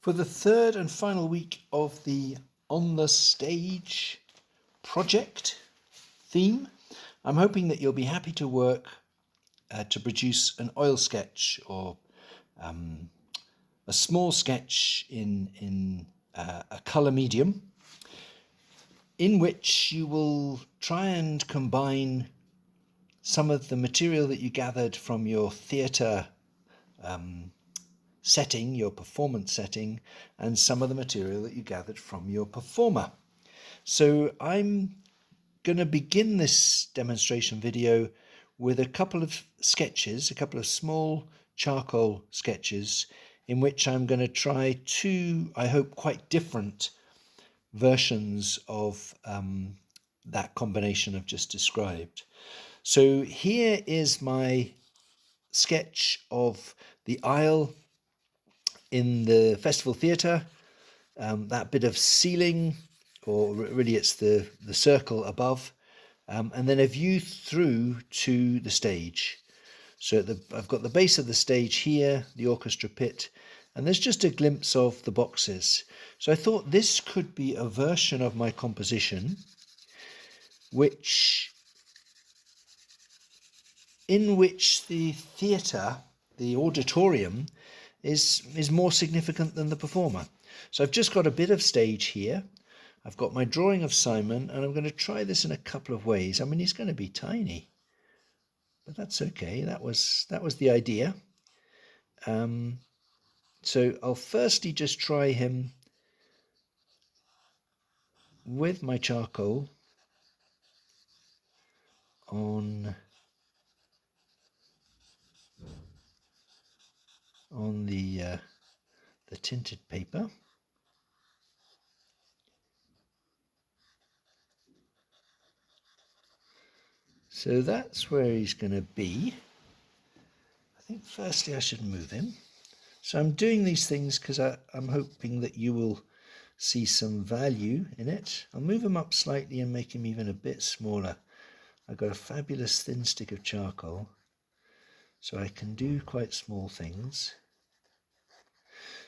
For the third and final week of the On the Stage project theme, I'm hoping that you'll be happy to work to produce an oil sketch or a small sketch in a colour medium, in which you will try and combine some of the material that you gathered from your theatre setting, your performance setting, and some of the material that you gathered from your performer. So I'm going to begin this demonstration video with a couple of sketches, a couple of small charcoal sketches, in which I'm going to try two, I hope, quite different versions of that combination I've just described. So here is my sketch of the aisle in the Festival Theatre, that bit of ceiling, or really it's the circle above, and then a view through to the stage. So I've got the base of the stage here, the orchestra pit, and there's just a glimpse of the boxes. So I thought this could be a version of my composition in which the theatre, the auditorium, is more significant than the performer. So I've just got a bit of stage here. I've got my drawing of Simon, and I'm going to try this in a couple of ways. I mean, he's going to be tiny, but that's okay. That was the idea. So I'll firstly just try him with my charcoal on the tinted paper. So that's where he's going to be. I think firstly I should move him. So I'm doing these things because I'm hoping that you will see some value in it. I'll move him up slightly and make him even a bit smaller. I've got a fabulous thin stick of charcoal, so I can do quite small things.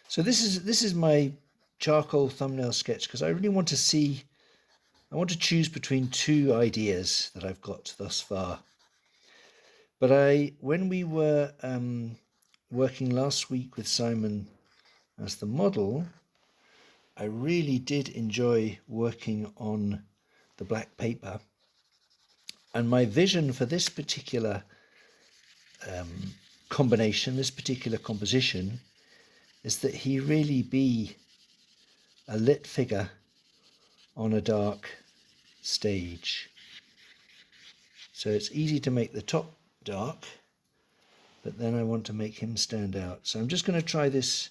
So this is my charcoal thumbnail sketch, because I really want to choose between two ideas that I've got thus far. But when we were working last week with Simon as the model, I really did enjoy working on the black paper. And my vision for this particular combination, this particular composition, is that he really be a lit figure on a dark stage. So it's easy to make the top dark, but then I want to make him stand out. So I'm just going to try this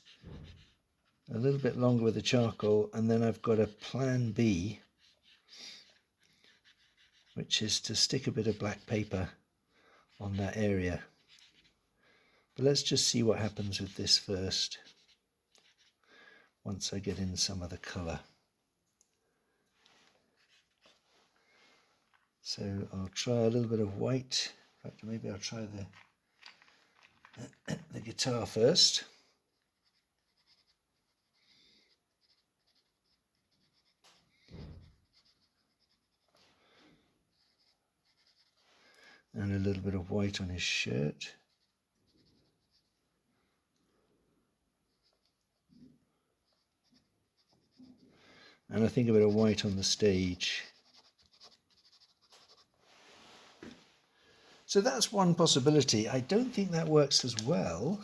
a little bit longer with the charcoal, and then I've got a plan B, which is to stick a bit of black paper on that area. But let's just see what happens with this first, once I get in some of the colour. So I'll try a little bit of white. In fact, maybe I'll try the guitar first. And a little bit of white on his shirt. And I think a bit of white on the stage. So that's one possibility. I don't think that works as well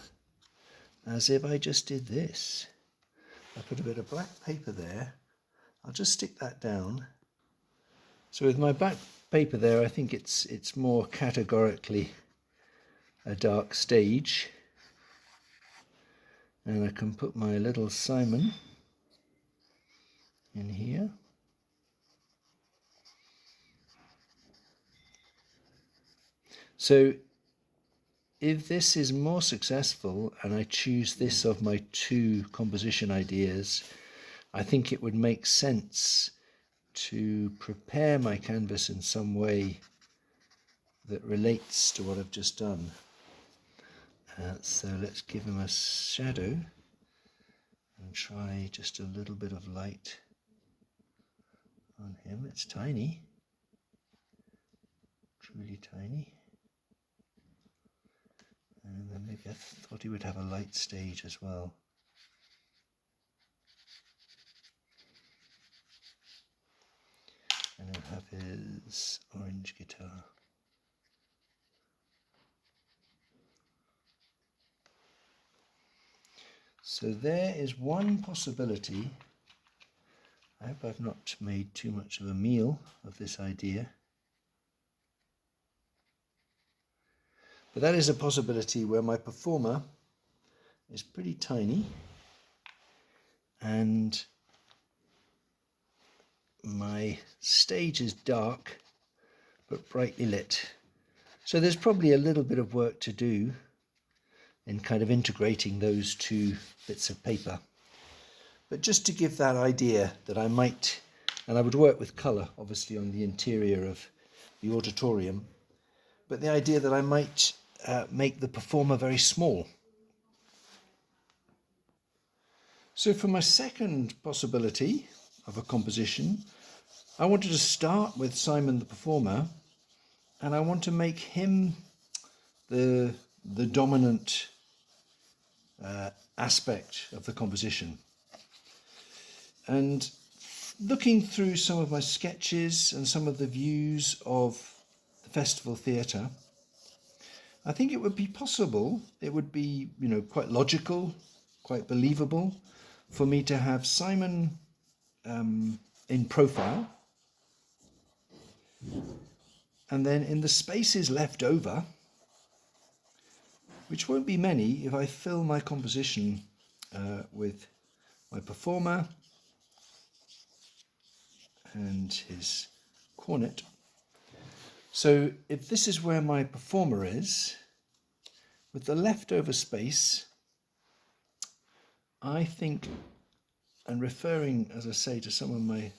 as if I just did this. I put a bit of black paper there. I'll just stick that down. So with my black paper there, I think it's more categorically a dark stage. And I can put my little Simon in here. So if this is more successful and I choose this of my two composition ideas, I think it would make sense to prepare my canvas in some way that relates to what I've just done. So let's give him a shadow and try just a little bit of light on him. It's tiny, truly tiny. And then maybe I thought he would have a light stage as well. And he'll have his orange guitar. So there is one possibility. I hope I've not made too much of a meal of this idea. But that is a possibility where my performer is pretty tiny and my stage is dark but brightly lit. So there's probably a little bit of work to do in kind of integrating those two bits of paper. But just to give that idea that I might, and I would work with colour obviously on the interior of the auditorium, but the idea that I might make the performer very small. So for my second possibility of a composition, I wanted to start with Simon the performer, and I want to make him the dominant aspect of the composition. And looking through some of my sketches and some of the views of the Festival Theatre, I think it would be possible, it would be, quite logical, quite believable for me to have Simon in profile, and then in the spaces left over, which won't be many if I fill my composition with my performer and his cornet. So if this is where my performer is, with the leftover space, I think, and referring, as I say, to some of my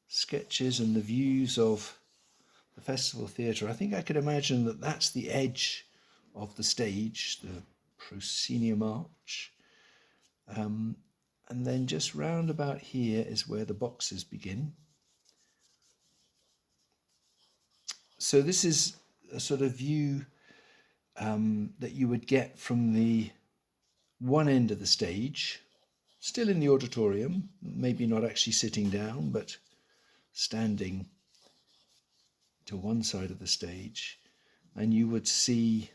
sketches and the views of the Festival Theatre, I think I could imagine that that's the edge of the stage, the proscenium arch. And then just round about here is where the boxes begin. So this is a sort of view that you would get from the one end of the stage, still in the auditorium, maybe not actually sitting down, but standing to one side of the stage. And you would see,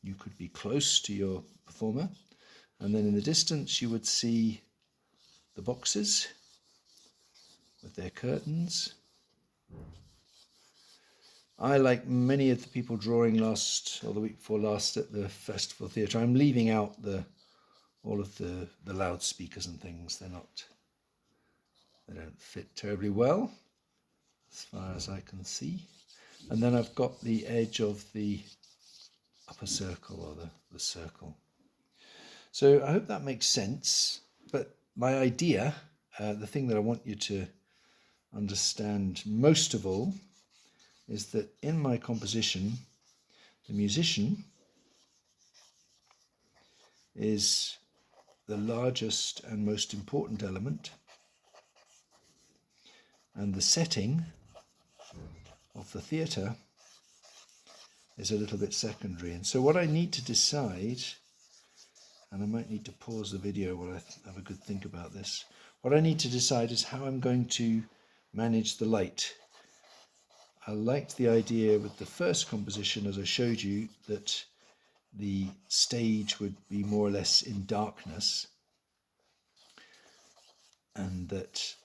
you could be close to your performer, and then in the distance you would see the boxes with their curtains. I, like many of the people drawing last, or the week before last at the Festival Theatre, I'm leaving out all of the loudspeakers and things. They don't fit terribly well, as far as I can see. And then I've got the edge of the upper circle, or the circle. So I hope that makes sense. But my idea, the thing that I want you to understand most of all, is that in my composition, the musician is the largest and most important element, and the setting of the theatre is a little bit secondary. And so what I need to decide, and I might need to pause the video while I have a good think about this, what I need to decide is how I'm going to manage the light. I liked the idea with the first composition, as I showed you, that the stage would be more or less in darkness, and that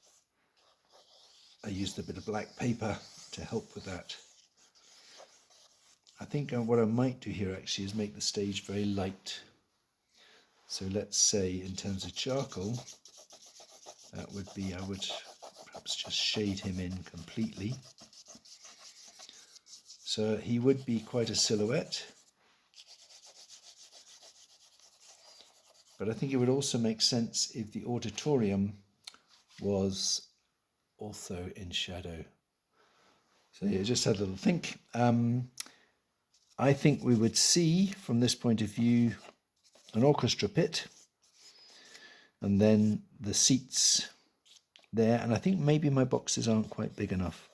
I used a bit of black paper to help with that. I think what I might do here actually is make the stage very light. So let's say in terms of charcoal, that would be, I would perhaps just shade him in completely. So he would be quite a silhouette. But I think it would also make sense if the auditorium was also in shadow. So yeah, just had a little think. I think we would see, from this point of view, an orchestra pit and then the seats there. And I think maybe my boxes aren't quite big enough.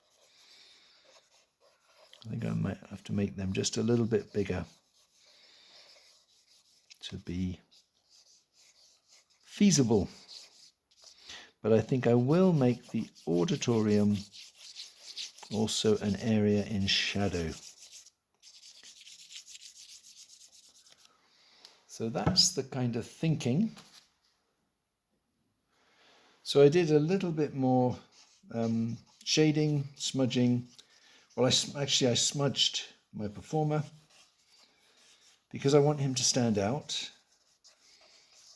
I think I might have to make them just a little bit bigger to be feasible. But I think I will make the auditorium also an area in shadow. So that's the kind of thinking. So I did a little bit more shading, smudging. Well, I smudged my performer because I want him to stand out.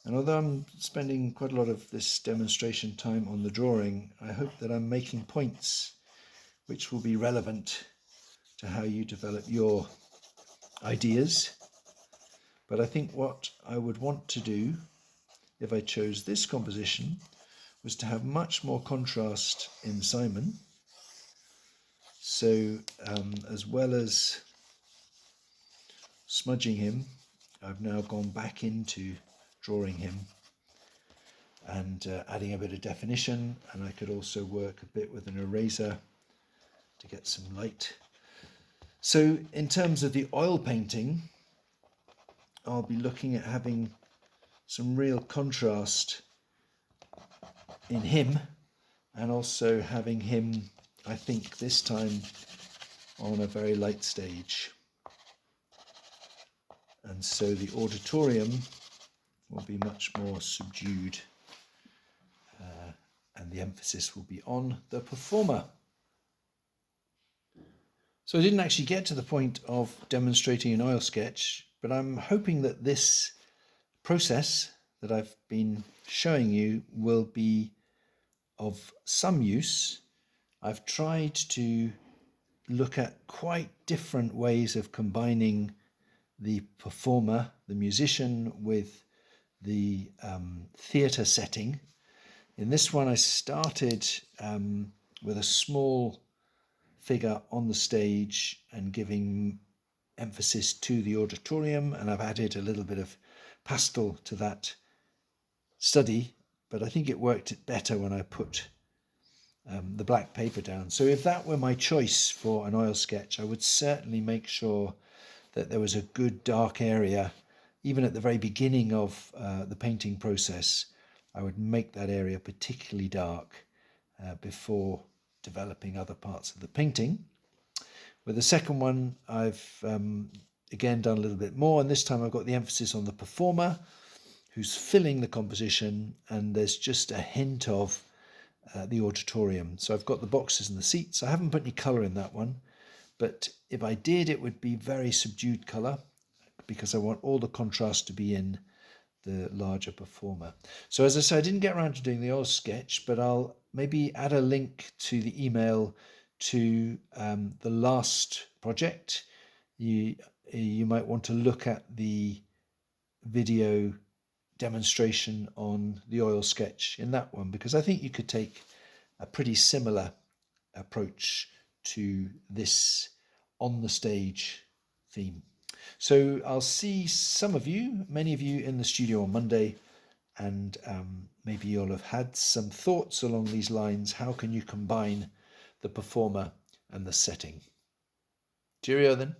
And although I'm spending quite a lot of this demonstration time on the drawing, I hope that I'm making points which will be relevant to how you develop your ideas. But I think what I would want to do if I chose this composition was to have much more contrast in Simon. So as well as smudging him, I've now gone back into drawing him and adding a bit of definition, and I could also work a bit with an eraser to get some light. So in terms of the oil painting, I'll be looking at having some real contrast in him, and also having him, I think this time, on a very light stage. And so the auditorium will be much more subdued, and the emphasis will be on the performer. So I didn't actually get to the point of demonstrating an oil sketch, but I'm hoping that this process that I've been showing you will be of some use. I've tried to look at quite different ways of combining the performer, the musician, with the theatre setting. In this one I started with a small figure on the stage and giving emphasis to the auditorium, and I've added a little bit of pastel to that study, but I think it worked better when I put the black paper down. So if that were my choice for an oil sketch, I would certainly make sure that there was a good dark area. Even at the very beginning of the painting process, I would make that area particularly dark before developing other parts of the painting. With the second one, I've again done a little bit more, and this time I've got the emphasis on the performer who's filling the composition, and there's just a hint of the auditorium. So I've got the boxes and the seats. I haven't put any colour in that one, but if I did, it would be very subdued colour because I want all the contrast to be in the larger performer. So as I said, I didn't get around to doing the oil sketch, but I'll maybe add a link to the email to the last project. You might want to look at the video demonstration on the oil sketch in that one, because I think you could take a pretty similar approach to this on the stage theme. So I'll see some of you, many of you, in the studio on Monday, and maybe you'll have had some thoughts along these lines. How can you combine the performer and the setting? Cheerio then.